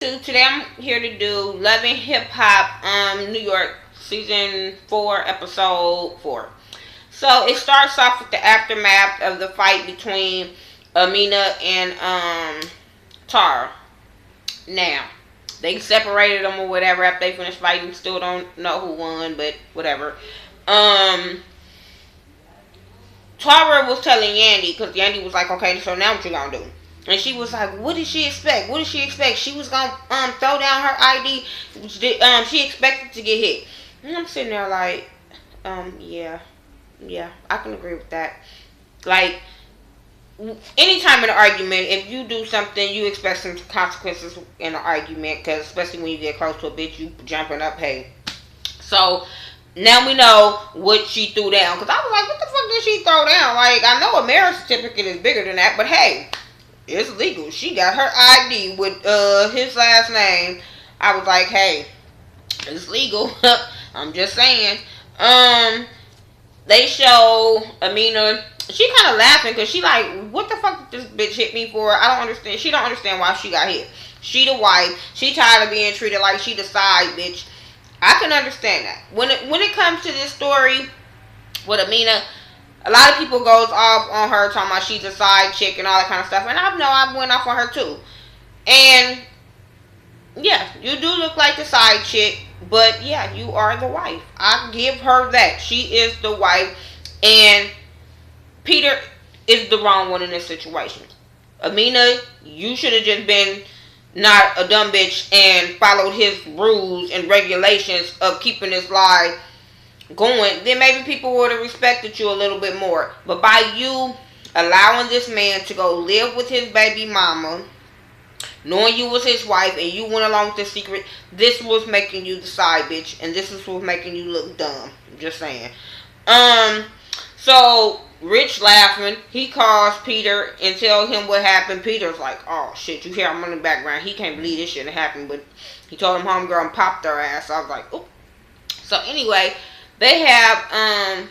Today I'm here to do Love and Hip Hop New York season 4 episode 4. So it starts off with the aftermath of the fight between Amina and Tara. Now they separated them or whatever after they finished fighting. Still don't know who won, but whatever. Tara was telling Yandy, because Yandy was like, okay, so now what you gonna do? And she was like, what did she expect? What did she expect? She was gonna throw down her ID. She expected to get hit. And I'm sitting there like, yeah, I can agree with that. Like, anytime in an argument, if you do something, you expect some consequences in an argument, because especially when you get close to a bitch, you jumping up, hey. So now we know what she threw down, because I was like, what the fuck did she throw down? Like, I know a marriage certificate is bigger than that, but hey, it's legal. She got her ID with his last name. I was like, hey, it's legal. I'm just saying. They show Amina. She kind of laughing because she like, what the fuck did this bitch hit me for? I don't understand. She don't understand why she got hit. She the wife. She tired of being treated like she the side bitch. I can understand that. When it comes to this story with Amina, a lot of people goes off on her talking about she's a side chick and all that kind of stuff. And I know I went off on her too. And yeah, you do look like the side chick, but yeah, you are the wife. I give her that. She is the wife, and Peter is the wrong one in this situation. Amina, you should have just been not a dumb bitch and followed his rules and regulations of keeping this lie going. Then maybe people would have respected you a little bit more. But by you allowing this man to go live with his baby mama, knowing you was his wife and you went along with the secret, this was making you the side bitch, and this is what was making you look dumb. Just saying. So Rich laughing, he calls Peter and tell him what happened. Peter's like, oh shit, you hear him in the background. He can't believe this shit happened, but he told him homegirl and popped her ass. So I was like, oop. So anyway, they have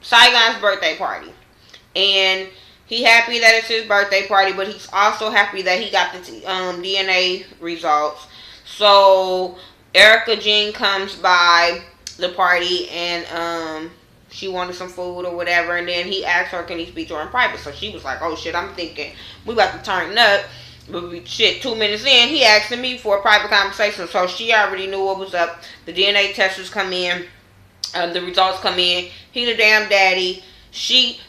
Saigon's birthday party, and he happy that it's his birthday party, but he's also happy that he got the DNA results. So Erica Jean comes by the party, and she wanted some food or whatever, and then he asked her, can he speak to her in private? So she was like, oh shit, I'm thinking we about to turn up. But shit, 2 minutes in, he asking me for a private conversation. So she already knew what was up. The DNA testers come in, the results come in. He the damn daddy. She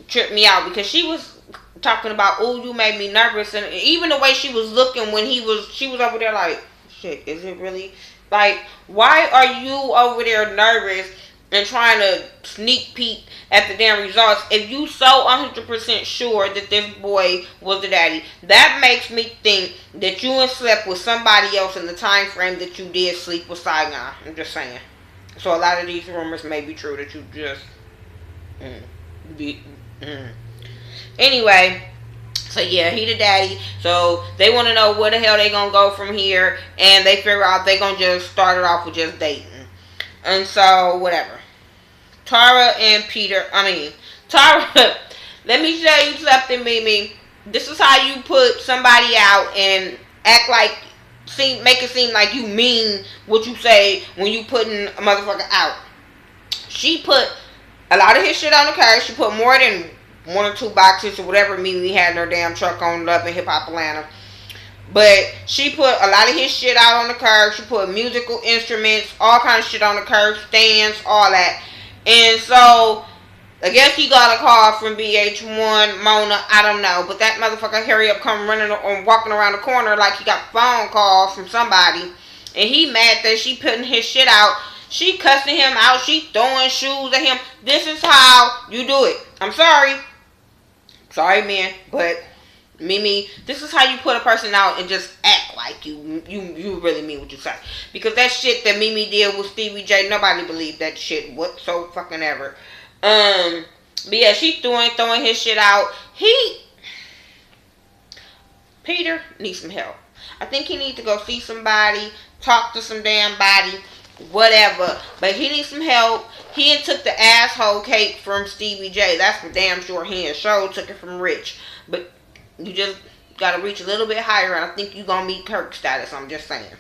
tripped me out because she was talking about, oh, you made me nervous, and even the way she was looking when she was over there like, shit, is it really? Like, why are you over there nervous and trying to sneak peek at the damn results if you so 100% sure that this boy was the daddy? That makes me think that you slept with somebody else in the time frame that you did sleep with Saigon. I'm just saying. So a lot of these rumors may be true that you just Anyway, so yeah, he the daddy. So they want to know where the hell they gonna go from here, and they figure out they gonna just start it off with just dating. And so whatever. Tara, let me show you something, Mimi. This is how you put somebody out and act like, make it seem like you mean what you say when you putting a motherfucker out. She put a lot of his shit on the car. She put more than 1 or 2 boxes or whatever Mimi had in her damn truck on Love and Hip Hop Atlanta. But she put a lot of his shit out on the curb. She put musical instruments, all kind of shit on the curb, stands, all that. And so, I guess he got a call from BH1, Mona, I don't know. But that motherfucker hurry up, come running or walking around the corner like he got phone calls from somebody. And he mad that she putting his shit out. She cussing him out. She throwing shoes at him. This is how you do it. I'm sorry. Sorry, man. But Mimi, this is how you put a person out and just act like you really mean what you say. Because that shit that Mimi did with Stevie J, nobody believed that shit whatsoever fucking ever. But yeah, she throwing his shit out. Peter needs some help. I think he needs to go see somebody, talk to some damn body, whatever. But he needs some help. He took the asshole cake from Stevie J. That's for damn sure. He and Show took it from Rich. But you just gotta reach a little bit higher, and I think you gonna meet Kirk status. I'm just saying.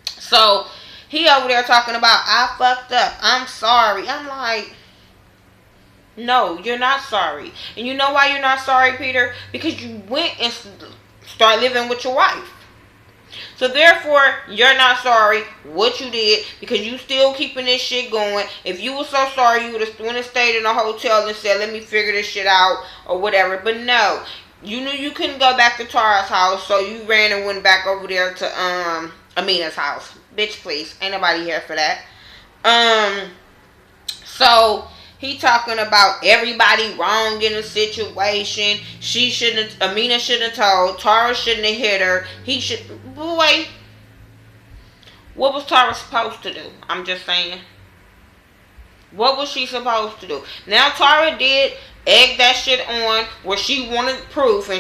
So he over there talking about, I fucked up, I'm sorry. I'm like, no, you're not sorry. And you know why you're not sorry, Peter? Because you went and started living with your wife. So therefore, you're not sorry what you did, because you still keeping this shit going. If you were so sorry, you would have went and stayed in a hotel and said, let me figure this shit out or whatever. But no, you knew you couldn't go back to Tara's house, so you ran and went back over there to Amina's house. Bitch, please. Ain't nobody here for that. So he talking about everybody wrong in the situation. Amina shouldn't have told. Tara shouldn't have hit her. Boy, what was Tara supposed to do? I'm just saying. What was she supposed to do? Now Tara did egg that shit on where she wanted proof, and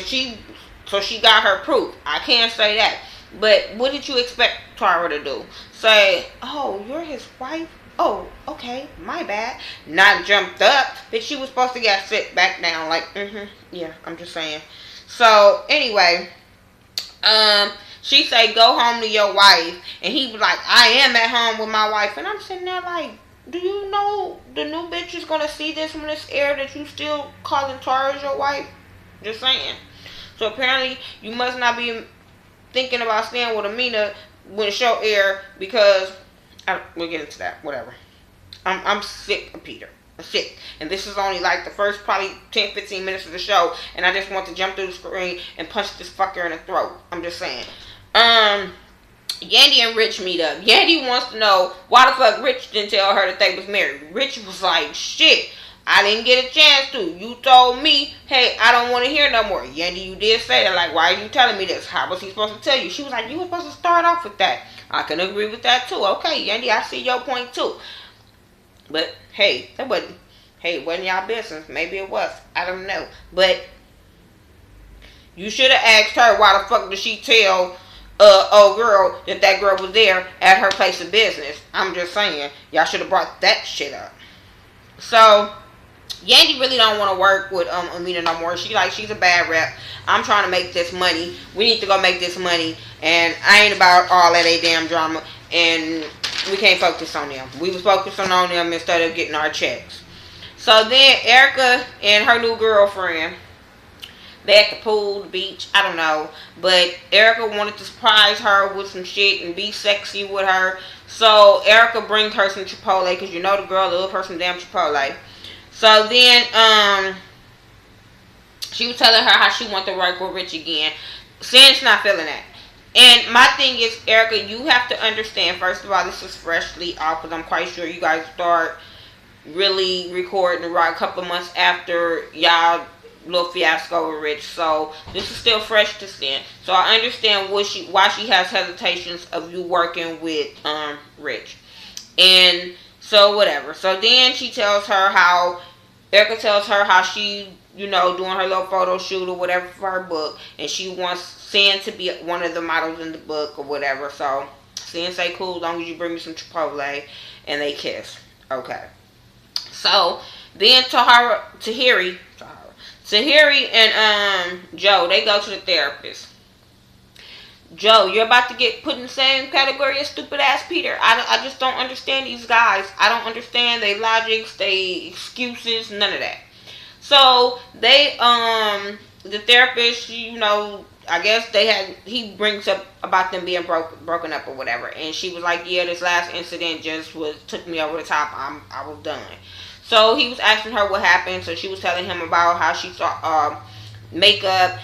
so she got her proof. I can't say that. But what did you expect Tara to do? Say, oh, you're his wife? Oh, okay, my bad. Not jumped up. But she was supposed to get sit back down like, yeah, I'm just saying. So, anyway, she say, go home to your wife. And he was like, I am at home with my wife. And I'm sitting there like, do you know the new bitch is going to see this when it's aired that you still calling Tara your wife? Just saying. So, apparently, you must not be thinking about staying with Amina when the show air, because we'll get into that, whatever. I'm sick of Peter. I'm sick. And this is only like the first probably 10-15 minutes of the show, and I just want to jump through the screen and punch this fucker in the throat. I'm just saying. Yandy and Rich meet up. Yandy wants to know why the fuck Rich didn't tell her that they was married. Rich was like, shit, I didn't get a chance to. You told me, hey, I don't want to hear no more. Yandy, you did say that. Like, why are you telling me this? How was he supposed to tell you? She was like, you were supposed to start off with that. I can agree with that too. Okay, Yandy, I see your point too. But, hey, it wasn't y'all business. Maybe it was. I don't know. But you should have asked her why the fuck did she tell old girl that girl was there at her place of business. I'm just saying. Y'all should have brought that shit up. So Yandy really don't want to work with Amina no more. She's a bad rep. I'm trying to make this money. We need to go make this money. And I ain't about all that damn drama. And we can't focus on them. We was focusing on them instead of getting our checks. So then Erica and her new girlfriend, they at the pool, the beach, I don't know. But Erica wanted to surprise her with some shit and be sexy with her. So Erica brings her some Chipotle, because you know the girl loves her some damn Chipotle. So then, she was telling her how she wanted to work with Rich again. Sin's not feeling that. And my thing is, Erica, you have to understand, first of all, this is freshly off, because I'm quite sure you guys start really recording the right couple of months after y'all little fiasco with Rich. So this is still fresh to Sin. So I understand why she has hesitations of you working with Rich. And so whatever. So then she tells her how, Erica tells her how she, doing her little photo shoot or whatever for her book. And she wants Sin to be one of the models in the book or whatever. So Sin say, cool, as long as you bring me some Chipotle. And they kiss. Okay. So then Tahiri and Joe, they go to the therapist. Joe, you're about to get put in the same category as stupid ass Peter. I just don't understand these guys. I don't understand their logics, their excuses, none of that. So they, the therapist, I guess he brings up about them being broken up or whatever. And she was like, yeah, this last incident just took me over the top. I was done. So he was asking her what happened. So she was telling him about how she saw makeup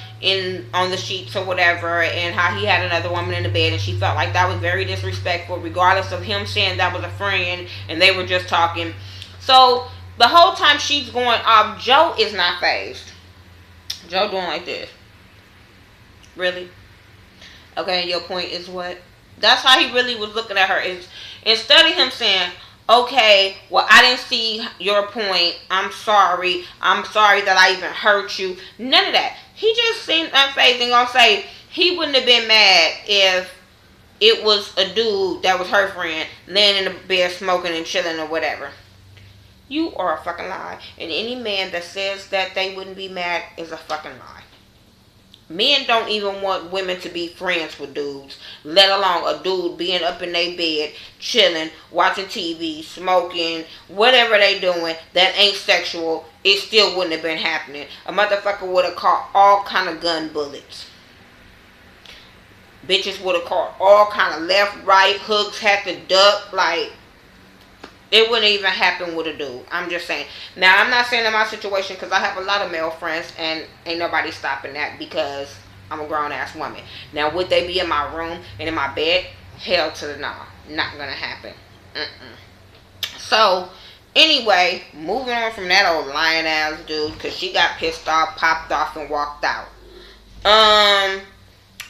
on the sheets or whatever, and how he had another woman in the bed, and she felt like that was very disrespectful, regardless of him saying that was a friend and they were just talking. So the whole time she's going off, Joe is not fazed. Joe doing like this. Really? Okay, your point is what? That's how he really was looking at her. Is instead of him saying, okay, well, I didn't see your point. I'm sorry that I even hurt you. None of that. He just seemed unfazed and gonna say he wouldn't have been mad if it was a dude that was her friend laying in the bed smoking and chilling or whatever. You are a fucking lie. And any man that says that they wouldn't be mad is a fucking lie. Men don't even want women to be friends with dudes, let alone a dude being up in their bed, chilling, watching TV, smoking, whatever they doing that ain't sexual. It still wouldn't have been happening. A motherfucker would have caught all kind of gun bullets. Bitches would have caught all kind of left, right, hooks, had to duck, like, it wouldn't even happen with a dude. I'm just saying. Now, I'm not saying in my situation because I have a lot of male friends and ain't nobody stopping that because I'm a grown-ass woman. Now, would they be in my room and in my bed? Hell to the no. Not going to happen. So, anyway, moving on from that old lying-ass dude because she got pissed off, popped off, and walked out.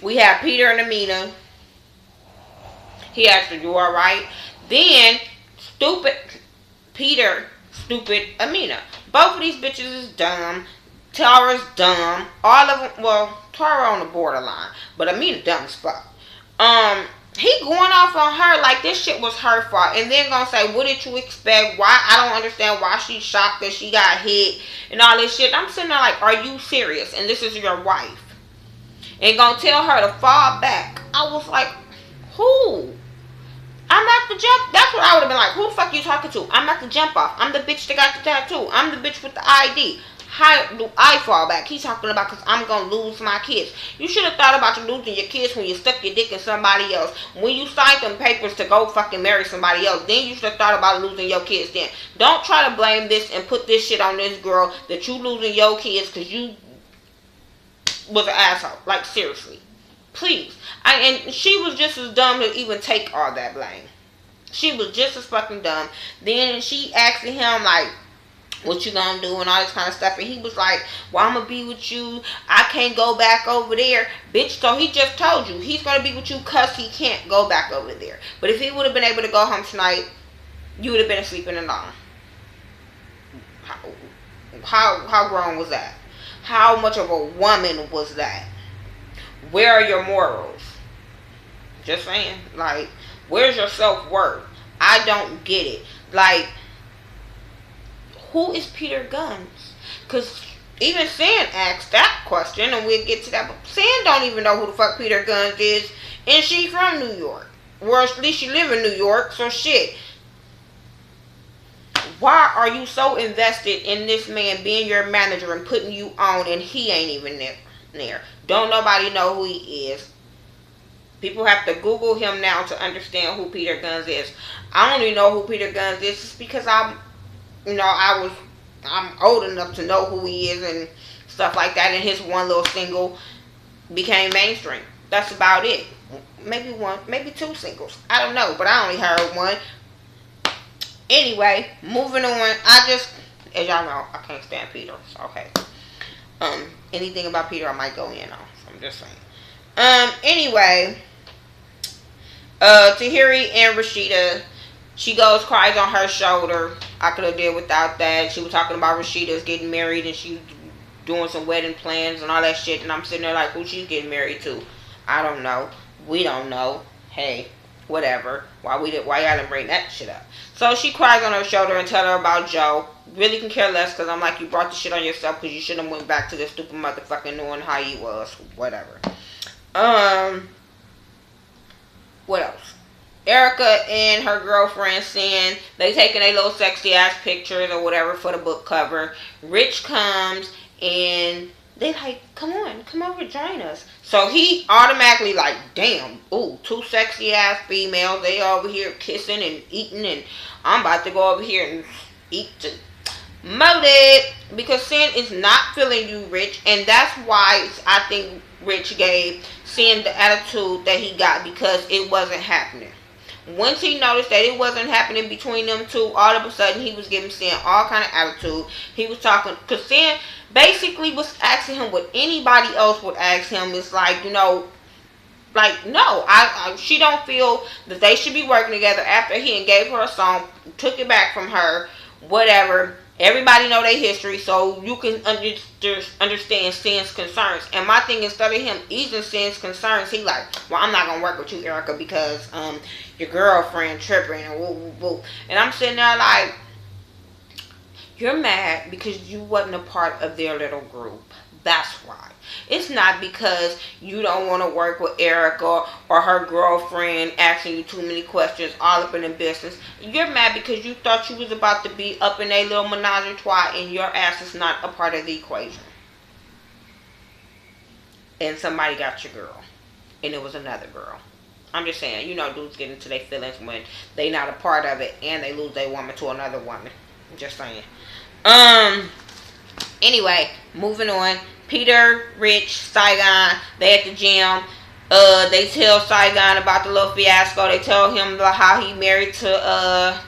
We have Peter and Amina. He asked her, you alright? Then... stupid Peter, stupid Amina. Both of these bitches is dumb. Tara's dumb. All of them, well, Tara on the borderline, but Amina dumb as fuck. He going off on her like this shit was her fault, and then gonna say, what did you expect? Why? I don't understand why she's shocked that she got hit and all this shit. I'm sitting there like, are you serious? And this is your wife. And gonna tell her to fall back. I was like, who? I'm at the jump. That's what I would have been like. Who the fuck you talking to? I'm at the jump off. I'm the bitch that got the tattoo. I'm the bitch with the ID. How do I fall back? He's talking about because I'm going to lose my kids. You should have thought about you losing your kids when you stuck your dick in somebody else. When you signed them papers to go fucking marry somebody else. Then you should have thought about losing your kids then. Don't try to blame this and put this shit on this girl that you losing your kids because you was an asshole. Like, seriously. Please. And she was just as dumb to even take all that blame. She was just as fucking dumb. Then she asked him, like, what you gonna do and all this kind of stuff. And he was like, well, I'm gonna be with you. I can't go back over there. Bitch, so he just told you. He's gonna be with you because he can't go back over there. But if he would have been able to go home tonight, you would have been sleeping alone. How grown was that? How much of a woman was that? Where are your morals? Just saying. Like, where's your self-worth? I don't get it. Like, who is Peter Guns? Because even Sin asked that question, and we'll get to that. But Sin don't even know who the fuck Peter Guns is, and she from New York. Or at least she live in New York, so shit. Why are you so invested in this man being your manager and putting you on, and he ain't even there? Don't nobody know who he is. People have to Google him now to understand who Peter Guns is. I only know who Peter Guns is just because I'm old enough to know who he is and stuff like that. And his one little single became mainstream. That's about it. Maybe one, maybe two singles. I don't know, but I only heard one. Anyway, moving on. As y'all know, I can't stand Peter. So, okay. Anything about Peter I might go in on. So I'm just saying. Anyway, Tahiri and Rashida, she goes, cries on her shoulder. I could have did without that. She was talking about Rashida's getting married and she doing some wedding plans and all that shit. And I'm sitting there like, who she's getting married to? I don't know. We don't know. Hey, whatever. Why y'all didn't bring that shit up? So she cries on her shoulder and tell her about Joe. Really can care less because I'm like, you brought the shit on yourself because you should have went back to this stupid motherfucking knowing how he was. Whatever. What else? Erica and her girlfriend Sin, they taking a little sexy ass pictures or whatever for the book cover. Rich comes and they like, come on, come over, join us. So he automatically like, damn, ooh, two sexy ass females. They over here kissing and eating, and I'm about to go over here and eat too. Motive, because Sin is not feeling you, Rich, and that's why I think Rich gave Sin the attitude that he got, because it wasn't happening. Once he noticed that it wasn't happening between them two, all of a sudden he was giving Sin all kind of attitude. He was talking, because Sin basically was asking him what anybody else would ask him. It's like, like, no, she don't feel that they should be working together after he and gave her a song, took it back from her, whatever. Everybody know their history, so you can understand Sin's concerns. And my thing, instead of him easing Sin's concerns, he like, well, I'm not going to work with you, Erica, because your girlfriend tripping and woo, woo, woo. And I'm sitting there like, you're mad because you wasn't a part of their little group. That's why. It's not because you don't want to work with Erica or her girlfriend asking you too many questions all up in the business. You're mad because you thought you was about to be up in a little menage a trois and your ass is not a part of the equation. And somebody got your girl. And it was another girl. I'm just saying, you know, dudes get into their feelings when they not a part of it and they lose their woman to another woman. I'm just saying. Anyway, moving on. Peter, Rich, Saigon, they at the gym. They tell Saigon about the little fiasco. They tell him about how he married to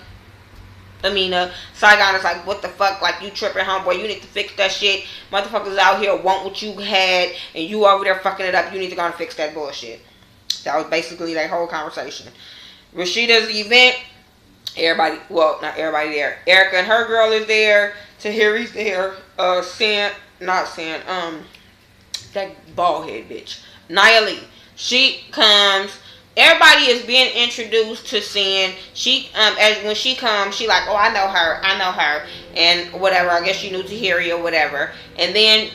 Amina. Saigon is like, what the fuck? Like, you tripping, homeboy. You need to fix that shit. Motherfuckers out here want what you had, and you over there fucking it up. You need to go and fix that bullshit. That was basically their whole conversation. Rashida's event. Everybody, well, not everybody there. Erica and her girl is there. Tahiri's there. That bald head bitch. Nia Lee. She comes. Everybody is being introduced to Sin. She, as when she comes, she like, oh, I know her, and whatever. I guess she knew Tahiri or whatever. And then,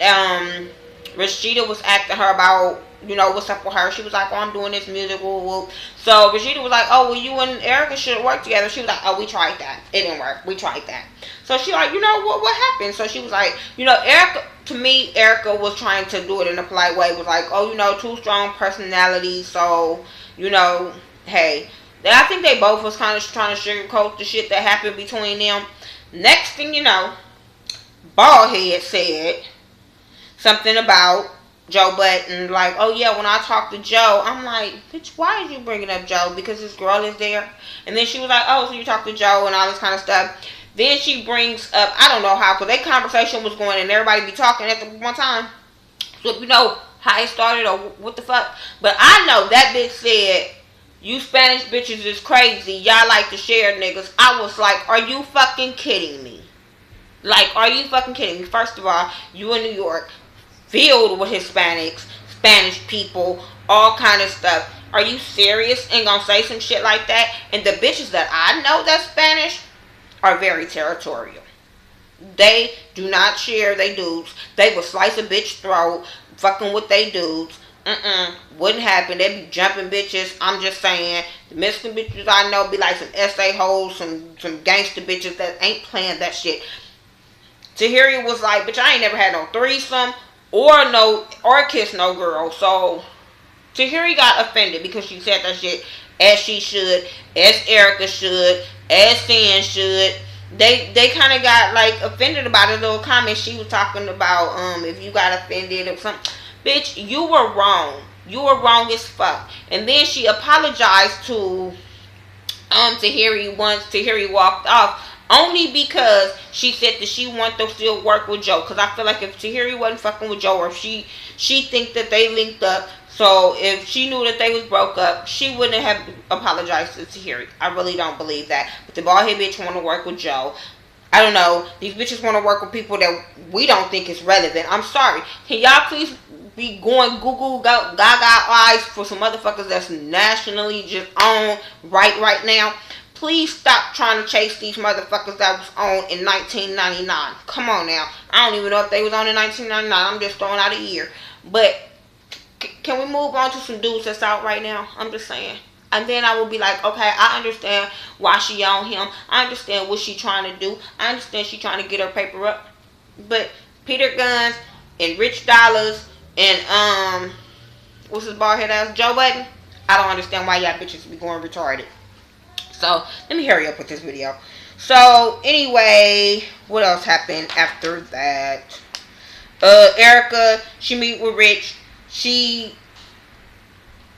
Rashida was asking her about, you know, what's up with her. She was like, oh, I'm doing this music, woo woo. So Rashida was like, oh, well, you and Erica should work together. She was like, oh, we tried that. It didn't work. We tried that. So she like, you know, what happened? So she was like, you know, Erica, to me, Erica was trying to do it in a polite way. It was like, oh, you know, two strong personalities. So, you know, hey. I think they both was kind of trying to sugarcoat the shit that happened between them. Next thing you know, Baldhead said something about Joe Button, like, oh yeah, when I talked to Joe, I'm like, bitch, why are you bringing up Joe? Because this girl is there. And then she was like, oh, so you talked to Joe and all this kind of stuff. Then she brings up, I don't know how, because their conversation was going and everybody be talking at the one time. So if you know how it started or what the fuck. But I know that bitch said, you Spanish bitches is crazy. Y'all like to share niggas. I was like, are you fucking kidding me? Like, are you fucking kidding me? First of all, you in New York, filled with Hispanics, Spanish people, all kind of stuff. Are you serious and gonna say some shit like that? And the bitches that I know that's Spanish are very territorial. They do not share they dudes. They will slice a bitch throat, fucking with they dudes. Wouldn't happen. They be jumping bitches. I'm just saying, the Mexican bitches I know be like some SA hoes, some gangster bitches that ain't playing that shit. Tahiri was like, bitch, I ain't never had no threesome or kiss no girl. So Tahiri got offended because she said that shit, as she should, as Erica should, as Sin should. They kind of got like offended about a little comment she was talking about. If you got offended or something, bitch, you were wrong. You were wrong as fuck. And then she apologized to Tahiri once Tahiri walked off. Only because she said that she wanted to still work with Joe. Because I feel like if Tahiri wasn't fucking with Joe, or if she think that they linked up, so if she knew that they was broke up, she wouldn't have apologized to Tahiri. I really don't believe that. But the bald head bitch want to work with Joe. I don't know. These bitches want to work with people that we don't think is relevant. I'm sorry. Can y'all please be going Google Gaga eyes for some motherfuckers that's nationally just on right now? Please stop trying to chase these motherfuckers that was on in 1999. Come on now. I don't even know if they was on in 1999. I'm just throwing out a year. But can we move on to some dudes that's out right now? I'm just saying. And then I will be like, okay, I understand why she on him. I understand what she trying to do. I understand she trying to get her paper up. But Peter Guns and Rich Dollars and what's his bald head ass, Joe Button, I don't understand why y'all bitches be going retarded. So, let me hurry up with this video. So, anyway, what else happened after that? Erica, she meet with Rich.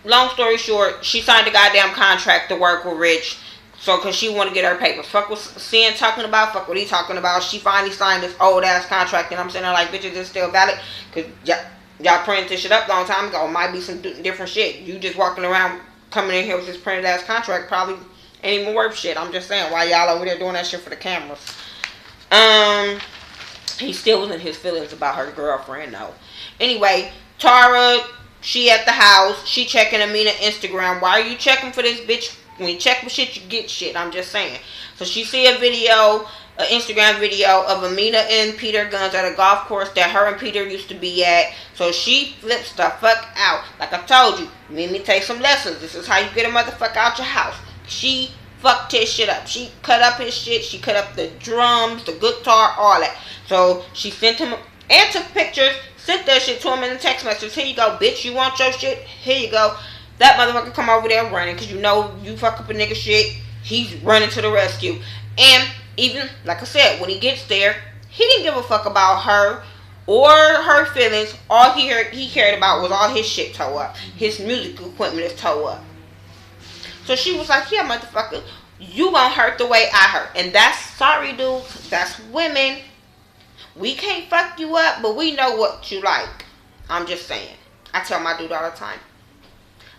Long story short, she signed a goddamn contract to work with Rich. So, because she want to get her papers. Fuck what Sin talking about. Fuck what he talking about. She finally signed this old ass contract. And I'm sitting there like, bitch, is this still valid? Because y'all printed this shit up a long time ago. It might be some different shit. You just walking around coming in here with this printed ass contract probably ain't even worth shit. I'm just saying, why y'all over there doing that shit for the cameras? He still was in his feelings about her girlfriend though. Anyway, Tara, she at the house. She checking Amina Instagram. Why are you checking for this bitch When you check for shit, you get shit. I'm just saying. So she see a video, an Instagram video of Amina and Peter Guns at a golf course that her and Peter used to be at. So she flips the fuck out. Like I told you, made me take some lessons. This is how you get a motherfucker out your house. She fucked his shit up. She cut up his shit. She cut up the drums, the guitar, all that. So she sent him and took pictures, sent that shit to him in a text message. Here you go, bitch. You want your shit? Here you go. That motherfucker come over there running because you know you fuck up a nigga shit. He's running to the rescue. And even, like I said, when he gets there, he didn't give a fuck about her or her feelings. All he cared about was all his shit towed up. His music equipment is towed up. So she was like, yeah, motherfucker, you gonna hurt the way I hurt. And that's, sorry dudes, that's women. We can't fuck you up, but we know what you like. I'm just saying. I tell my dude all the time,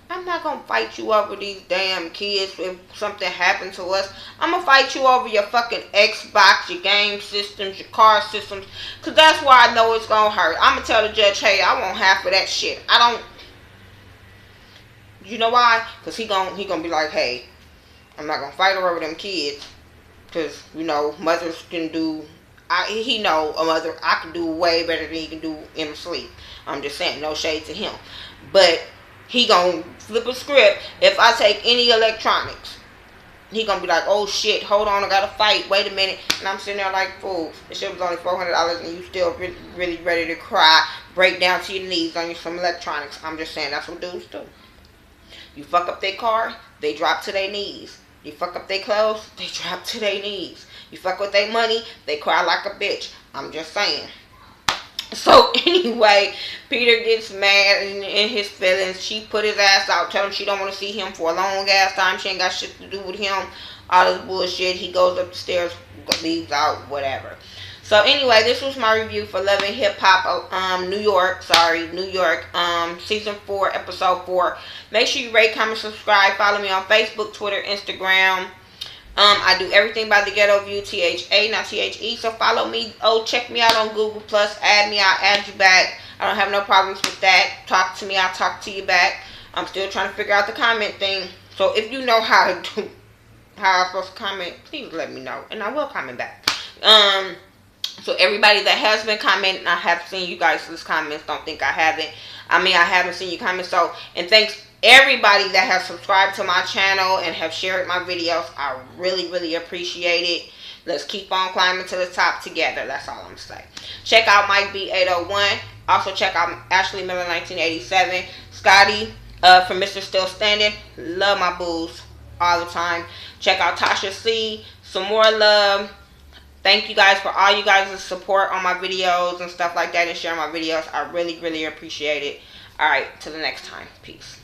I'm not gonna fight you over these damn kids if something happened to us. I'm gonna fight you over your fucking Xbox, your game systems, your car systems, because that's where I know it's gonna hurt. I'm gonna tell the judge, hey, I want half of that shit. I don't. You know why? Because he gonna be like, hey, I'm not gonna fight her over them kids. Because, you know, mothers can do, he know a mother, I can do way better than he can do in his sleep. I'm just saying, no shade to him. But he gonna flip a script if I take any electronics. He gonna be like, oh shit, hold on, I gotta fight, wait a minute. And I'm sitting there like, fool, this shit was only $400 and you still really ready to cry, break down to your knees on some electronics. I'm just saying, that's what dudes do. You fuck up their car, they drop to their knees. You fuck up their clothes, they drop to their knees. You fuck with their money, they cry like a bitch. I'm just saying. So anyway, Peter gets mad in his feelings. She put his ass out, tell him she don't want to see him for a long ass time. She ain't got shit to do with him. All this bullshit. He goes up the stairs, leaves out, whatever. So anyway, this was my review for Love and Hip Hop New York, season 4, episode 4. Make sure you rate, comment, subscribe. Follow me on Facebook, Twitter, Instagram. I do everything by The Ghetto View, THA, not THE. So follow me. Oh, check me out on Google Plus. Add me, I'll add you back. I don't have no problems with that. Talk to me, I'll talk to you back. I'm still trying to figure out the comment thing. So if you know how I'm supposed to comment, please let me know, and I will comment back. So everybody that has been commenting, I have seen you guys' comments. Don't think I haven't. I mean, I haven't seen your comments. So, and thanks everybody that has subscribed to my channel and have shared my videos. I really, really appreciate it. Let's keep on climbing to the top together. That's all I'm saying. Check out Mike B801. Also check out Ashley Miller 1987. Scotty from Mr. Still Standing. Love my booze all the time. Check out Tasha C. Some more love. Thank you guys for all you guys' support on my videos and stuff like that and sharing my videos. I really, really appreciate it. Alright, till the next time. Peace.